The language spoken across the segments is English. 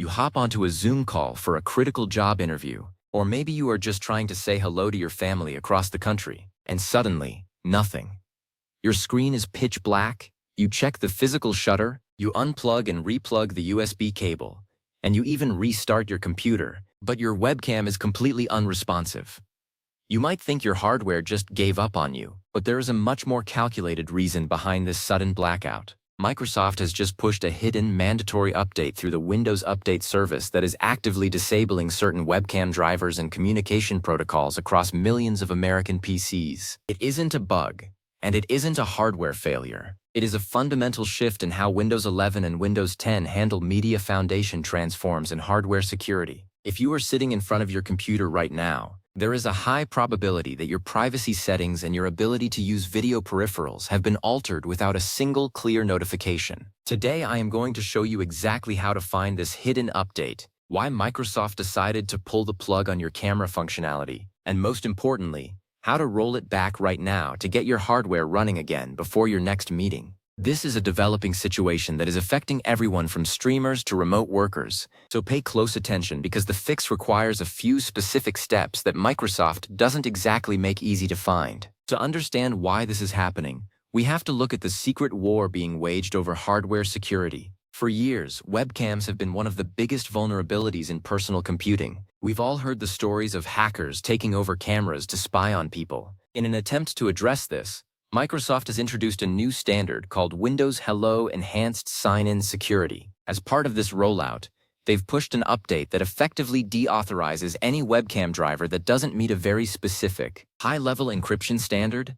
You hop onto a Zoom call for a critical job interview, or maybe you are just trying to say hello to your family across the country, and suddenly, nothing. Your screen is pitch black, you check the physical shutter, you unplug and replug the USB cable, and you even restart your computer, but your webcam is completely unresponsive. You might think your hardware just gave up on you, but there is a much more calculated reason behind this sudden blackout. Microsoft has just pushed a hidden mandatory update through the Windows Update service that is actively disabling certain webcam drivers and communication protocols across millions of American PCs. It isn't a bug, and it isn't a hardware failure. It is a fundamental shift in how Windows 11 and Windows 10 handle media foundation transforms and hardware security. If you are sitting in front of your computer right now, there is a high probability that your privacy settings and your ability to use video peripherals have been altered without a single clear notification. Today, I am going to show you exactly how to find this hidden update, why Microsoft decided to pull the plug on your camera functionality, and most importantly, how to roll it back right now to get your hardware running again before your next meeting. This is a developing situation that is affecting everyone from streamers to remote workers, so pay close attention because the fix requires a few specific steps that Microsoft doesn't exactly make easy to find. To understand why this is happening, we have to look at the secret war being waged over hardware security. For years, webcams have been one of the biggest vulnerabilities in personal computing. We've all heard the stories of hackers taking over cameras to spy on people. In an attempt to address this, Microsoft has introduced a new standard called Windows Hello Enhanced Sign-In Security. As part of this rollout, they've pushed an update that effectively deauthorizes any webcam driver that doesn't meet a very specific, high-level encryption standard.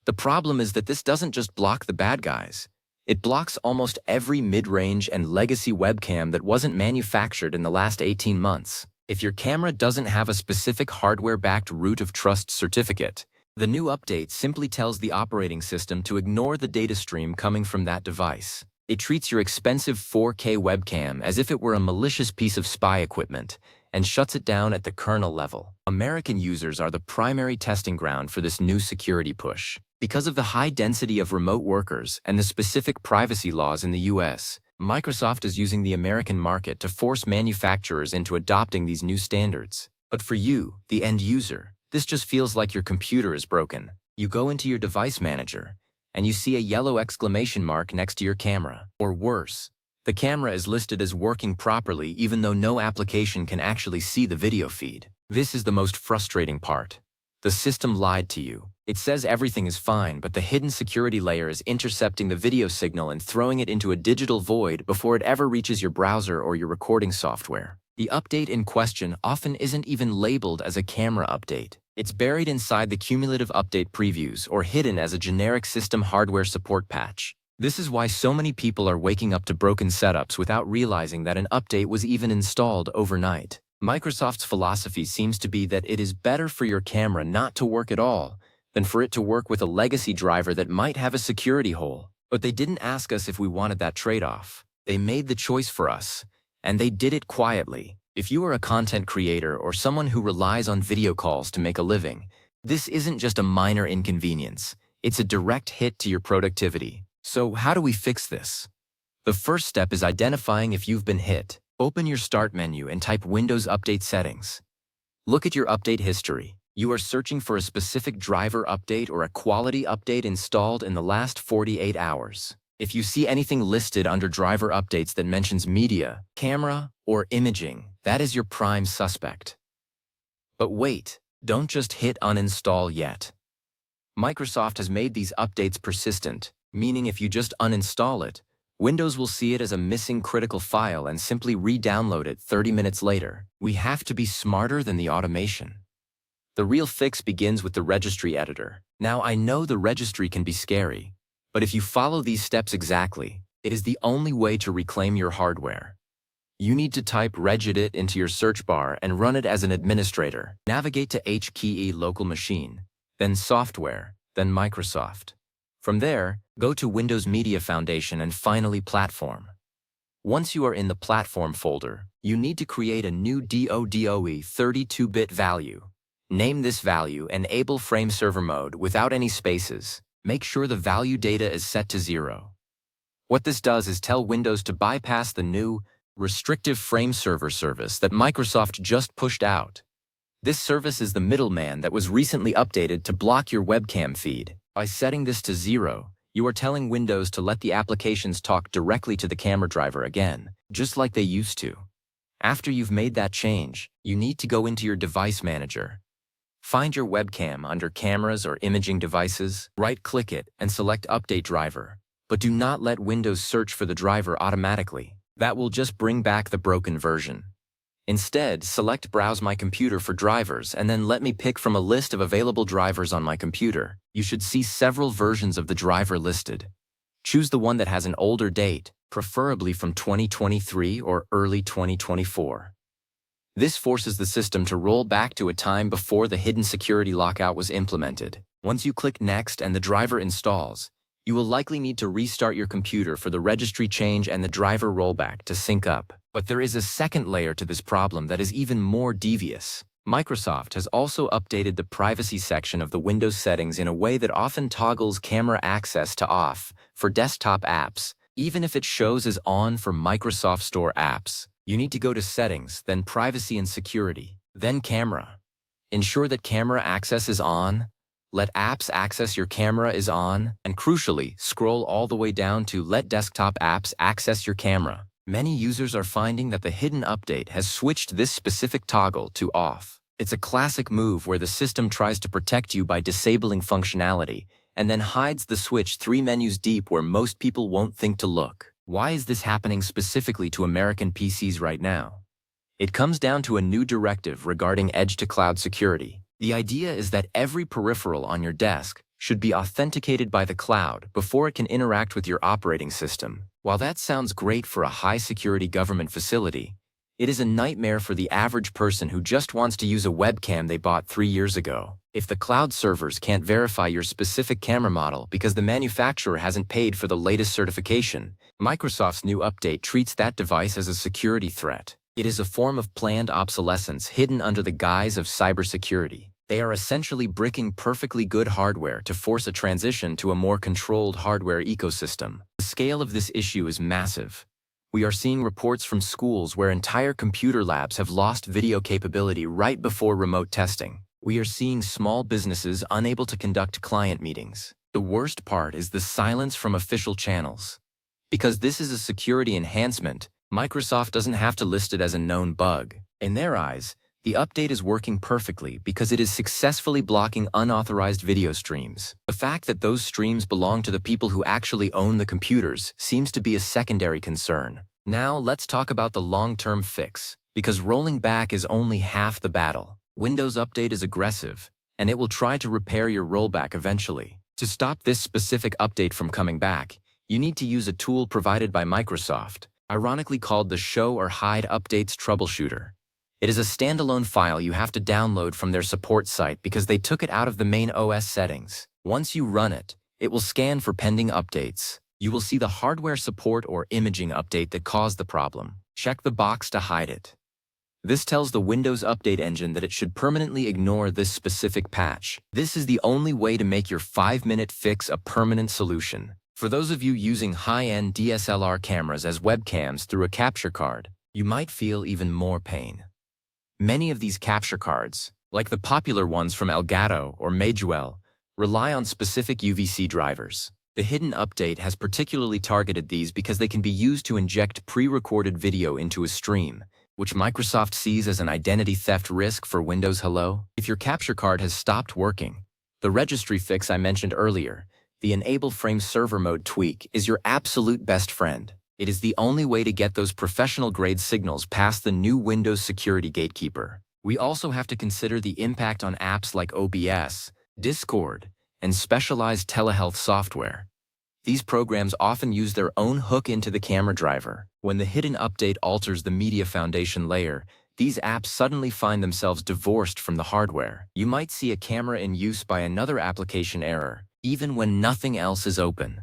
The problem is that this doesn't just block the bad guys. It blocks almost every mid-range and legacy webcam that wasn't manufactured in the last 18 months. If your camera doesn't have a specific hardware-backed root of trust certificate, the new update simply tells the operating system to ignore the data stream coming from that device. It treats your expensive 4K webcam as if it were a malicious piece of spy equipment and shuts it down at the kernel level. American users are the primary testing ground for this new security push. Because of the high density of remote workers and the specific privacy laws in the US, Microsoft is using the American market to force manufacturers into adopting these new standards. But for you, the end user, this just feels like your computer is broken. You go into your device manager, and you see a yellow exclamation mark next to your camera. Or worse, the camera is listed as working properly even though no application can actually see the video feed. This is the most frustrating part. The system lied to you. It says everything is fine, but the hidden security layer is intercepting the video signal and throwing it into a digital void before it ever reaches your browser or your recording software. The update in question often isn't even labeled as a camera update. It's buried inside the cumulative update previews or hidden as a generic system hardware support patch. This is why so many people are waking up to broken setups without realizing that an update was even installed overnight. Microsoft's philosophy seems to be that it is better for your camera not to work at all than for it to work with a legacy driver that might have a security hole. But they didn't ask us if we wanted that trade-off. They made the choice for us, and they did it quietly. If you are a content creator or someone who relies on video calls to make a living, this isn't just a minor inconvenience. It's a direct hit to your productivity. So how do we fix this? The first step is identifying if you've been hit. Open your Start menu and type Windows Update Settings. Look at your update history. You are searching for a specific driver update or a quality update installed in the last 48 hours. If you see anything listed under driver updates that mentions media, camera, or imaging, that is your prime suspect. But wait, don't just hit uninstall yet. Microsoft has made these updates persistent, meaning if you just uninstall it, Windows will see it as a missing critical file and simply re-download it 30 minutes later. We have to be smarter than the automation. The real fix begins with the registry editor. Now, I know the registry can be scary, but if you follow these steps exactly, it is the only way to reclaim your hardware. You need to type regedit into your search bar and run it as an administrator. Navigate to HKE local machine, then software, then Microsoft. From there, go to Windows Media Foundation and finally Platform. Once you are in the Platform folder, you need to create a new DODOE 32-bit value. Name this value Enable Frame Server Mode without any spaces. Make sure the value data is set to 0. What this does is tell Windows to bypass the new restrictive frame server service that Microsoft just pushed out. This service is the middleman that was recently updated to block your webcam feed. By setting this to 0, you are telling Windows to let the applications talk directly to the camera driver again, just like they used to. After you've made that change, you need to go into your device manager. Find your webcam under Cameras or Imaging Devices, right-click it, and select Update Driver. But do not let Windows search for the driver automatically. That will just bring back the broken version. Instead, select Browse My Computer for drivers and then let me pick from a list of available drivers on my computer. You should see several versions of the driver listed. Choose the one that has an older date, preferably from 2023 or early 2024. This forces the system to roll back to a time before the hidden security lockout was implemented. Once you click Next and the driver installs, you will likely need to restart your computer for the registry change and the driver rollback to sync up. But there is a second layer to this problem that is even more devious. Microsoft has also updated the privacy section of the Windows settings in a way that often toggles camera access to off for desktop apps, even if it shows as on for Microsoft Store apps. You need to go to Settings, then Privacy and Security, then Camera. Ensure that camera access is on, let apps access your camera is on, and crucially, scroll all the way down to Let desktop apps access your camera. Many users are finding that the hidden update has switched this specific toggle to off. It's a classic move where the system tries to protect you by disabling functionality, and then hides the switch 3 menus deep where most people won't think to look. Why is this happening specifically to American PCs right now? It comes down to a new directive regarding edge-to-cloud security. The idea is that every peripheral on your desk should be authenticated by the cloud before it can interact with your operating system. While that sounds great for a high-security government facility, it is a nightmare for the average person who just wants to use a webcam they bought 3 years ago. If the cloud servers can't verify your specific camera model because the manufacturer hasn't paid for the latest certification, Microsoft's new update treats that device as a security threat. It is a form of planned obsolescence hidden under the guise of cybersecurity. They are essentially bricking perfectly good hardware to force a transition to a more controlled hardware ecosystem. The scale of this issue is massive. We are seeing reports from schools where entire computer labs have lost video capability right before remote testing. We are seeing small businesses unable to conduct client meetings. The worst part is the silence from official channels. Because this is a security enhancement, Microsoft doesn't have to list it as a known bug. In their eyes, the update is working perfectly because it is successfully blocking unauthorized video streams. The fact that those streams belong to the people who actually own the computers seems to be a secondary concern. Now let's talk about the long-term fix, because rolling back is only half the battle. Windows Update is aggressive, and it will try to repair your rollback eventually. To stop this specific update from coming back, you need to use a tool provided by Microsoft, ironically called the Show or Hide Updates Troubleshooter. It is a standalone file you have to download from their support site because they took it out of the main OS settings. Once you run it, it will scan for pending updates. You will see the hardware support or imaging update that caused the problem. Check the box to hide it. This tells the Windows Update engine that it should permanently ignore this specific patch. This is the only way to make your 5-minute fix a permanent solution. For those of you using high-end DSLR cameras as webcams through a capture card, you might feel even more pain. Many of these capture cards, like the popular ones from Elgato or Magewell, rely on specific UVC drivers. The hidden update has particularly targeted these because they can be used to inject pre-recorded video into a stream, which Microsoft sees as an identity theft risk for Windows Hello. If your capture card has stopped working, the registry fix I mentioned earlier, the Enable Frame Server Mode tweak, is your absolute best friend. It is the only way to get those professional-grade signals past the new Windows Security Gatekeeper. We also have to consider the impact on apps like OBS, Discord, and specialized telehealth software. These programs often use their own hook into the camera driver. When the hidden update alters the media foundation layer, these apps suddenly find themselves divorced from the hardware. You might see a camera in use by another application error, even when nothing else is open.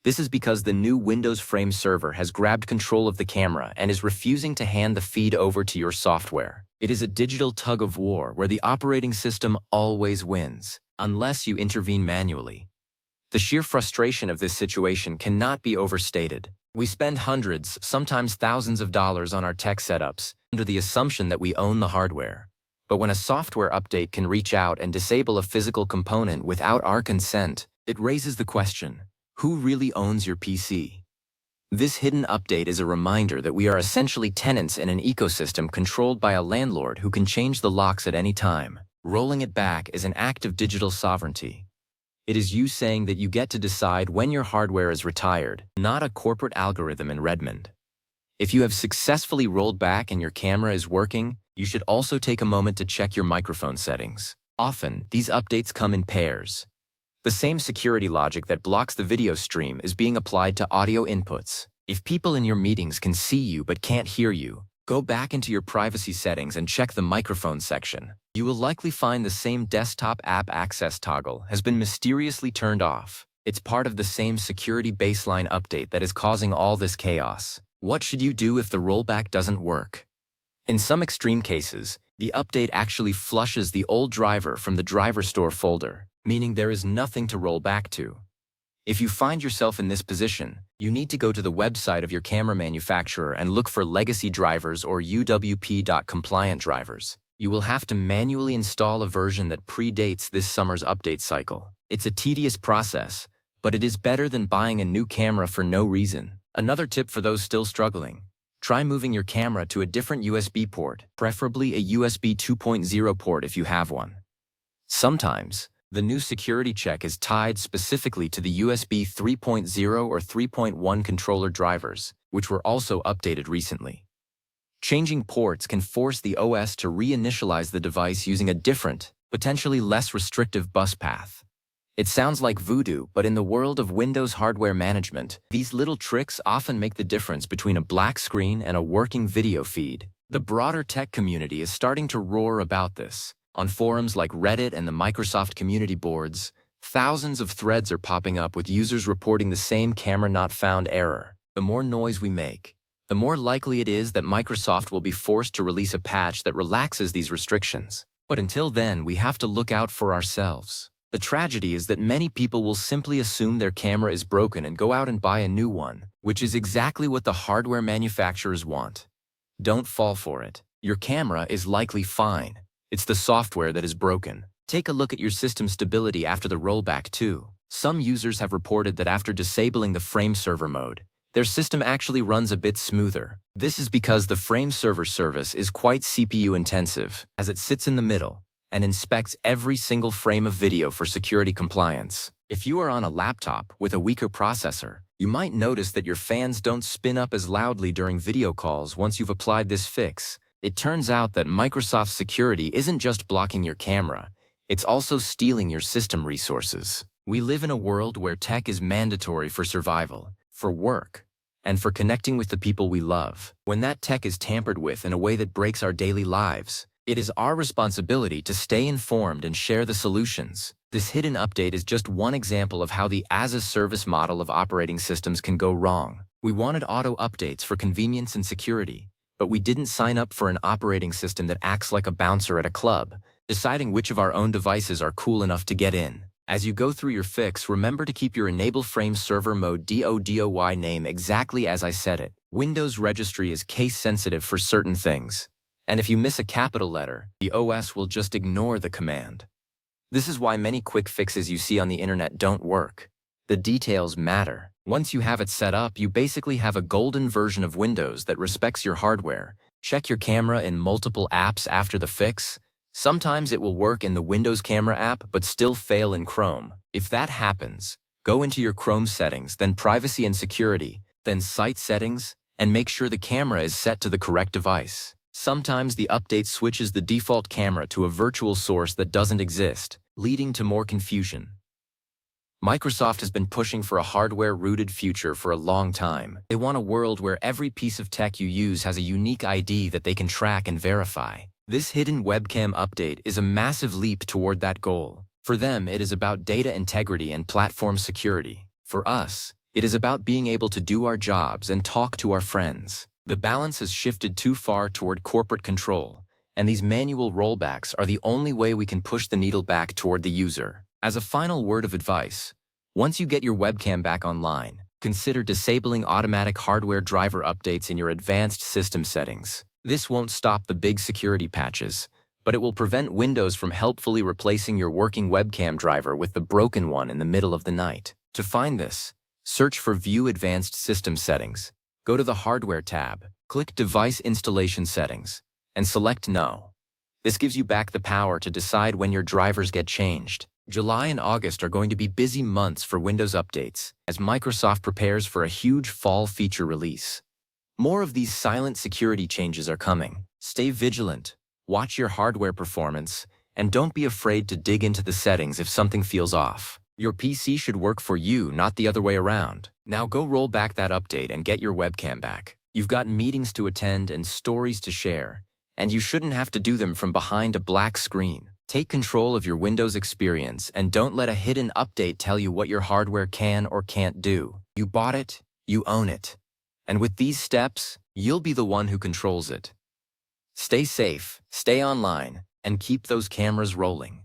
This is because the new Windows Frame Server has grabbed control of the camera and is refusing to hand the feed over to your software. It is a digital tug-of-war where the operating system always wins, unless you intervene manually. The sheer frustration of this situation cannot be overstated. We spend hundreds, sometimes thousands of dollars on our tech setups under the assumption that we own the hardware. But when a software update can reach out and disable a physical component without our consent, it raises the question, who really owns your PC? This hidden update is a reminder that we are essentially tenants in an ecosystem controlled by a landlord who can change the locks at any time. Rolling it back is an act of digital sovereignty. It is you saying that you get to decide when your hardware is retired, not a corporate algorithm in Redmond. If you have successfully rolled back and your camera is working, you should also take a moment to check your microphone settings. Often, these updates come in pairs. The same security logic that blocks the video stream is being applied to audio inputs. If people in your meetings can see you but can't hear you, go back into your privacy settings and check the microphone section. You will likely find the same desktop app access toggle has been mysteriously turned off. It's part of the same security baseline update that is causing all this chaos. What should you do if the rollback doesn't work? In some extreme cases, the update actually flushes the old driver from the driver store folder, meaning there is nothing to roll back to. If you find yourself in this position, you need to go to the website of your camera manufacturer and look for legacy drivers or UWP.compliant drivers. You will have to manually install a version that predates this summer's update cycle. It's a tedious process, but it is better than buying a new camera for no reason. Another tip for those still struggling: try moving your camera to a different USB port, preferably a USB 2.0 port if you have one. Sometimes, the new security check is tied specifically to the USB 3.0 or 3.1 controller drivers, which were also updated recently. Changing ports can force the OS to reinitialize the device using a different, potentially less restrictive bus path. It sounds like voodoo, but in the world of Windows hardware management, these little tricks often make the difference between a black screen and a working video feed. The broader tech community is starting to roar about this. On forums like Reddit and the Microsoft community boards, thousands of threads are popping up with users reporting the same camera not found error. The more noise we make, the more likely it is that Microsoft will be forced to release a patch that relaxes these restrictions. But until then, we have to look out for ourselves. The tragedy is that many people will simply assume their camera is broken and go out and buy a new one, which is exactly what the hardware manufacturers want. Don't fall for it. Your camera is likely fine. It's the software that is broken. Take a look at your system stability after the rollback too. Some users have reported that after disabling the frame server mode, their system actually runs a bit smoother. This is because the frame server service is quite CPU intensive, as it sits in the middle and inspects every single frame of video for security compliance. If you are on a laptop with a weaker processor, you might notice that your fans don't spin up as loudly during video calls once you've applied this fix. It turns out that Microsoft security isn't just blocking your camera, it's also stealing your system resources. We live in a world where tech is mandatory for survival, for work, and for connecting with the people we love. When that tech is tampered with in a way that breaks our daily lives, it is our responsibility to stay informed and share the solutions. This hidden update is just one example of how the as-a-service model of operating systems can go wrong. We wanted auto updates for convenience and security, but we didn't sign up for an operating system that acts like a bouncer at a club, deciding which of our own devices are cool enough to get in. As you go through your fix, remember to keep your Enable Frame Server Mode DODOY name exactly as I said it. Windows Registry is case-sensitive for certain things, and if you miss a capital letter, the OS will just ignore the command. This is why many quick fixes you see on the internet don't work. The details matter. Once you have it set up, you basically have a golden version of Windows that respects your hardware. Check your camera in multiple apps after the fix. Sometimes it will work in the Windows Camera app but still fail in Chrome. If that happens, go into your Chrome settings, then Privacy and Security, then Site Settings, and make sure the camera is set to the correct device. Sometimes the update switches the default camera to a virtual source that doesn't exist, leading to more confusion. Microsoft has been pushing for a hardware-rooted future for a long time. They want a world where every piece of tech you use has a unique ID that they can track and verify. This hidden webcam update is a massive leap toward that goal. For them, it is about data integrity and platform security. For us, it is about being able to do our jobs and talk to our friends. The balance has shifted too far toward corporate control, and these manual rollbacks are the only way we can push the needle back toward the user. As a final word of advice, once you get your webcam back online, Consider disabling automatic hardware driver updates in your advanced system settings. This won't stop the big security patches, but it will prevent Windows from helpfully replacing your working webcam driver with the broken one in the middle of the night. To find this, search for View Advanced System Settings. Go to the Hardware tab, click Device Installation Settings, and select No. This gives you back the power to decide when your drivers get changed. July and August are going to be busy months for Windows updates, as Microsoft prepares for a huge fall feature release. More of these silent security changes are coming. Stay vigilant, watch your hardware performance, and don't be afraid to dig into the settings if something feels off. Your PC should work for you, not the other way around. Now go roll back that update and get your webcam back. You've got meetings to attend and stories to share, and you shouldn't have to do them from behind a black screen. Take control of your Windows experience and don't let a hidden update tell you what your hardware can or can't do. You bought it, you own it. And with these steps, you'll be the one who controls it. Stay safe, stay online, and keep those cameras rolling.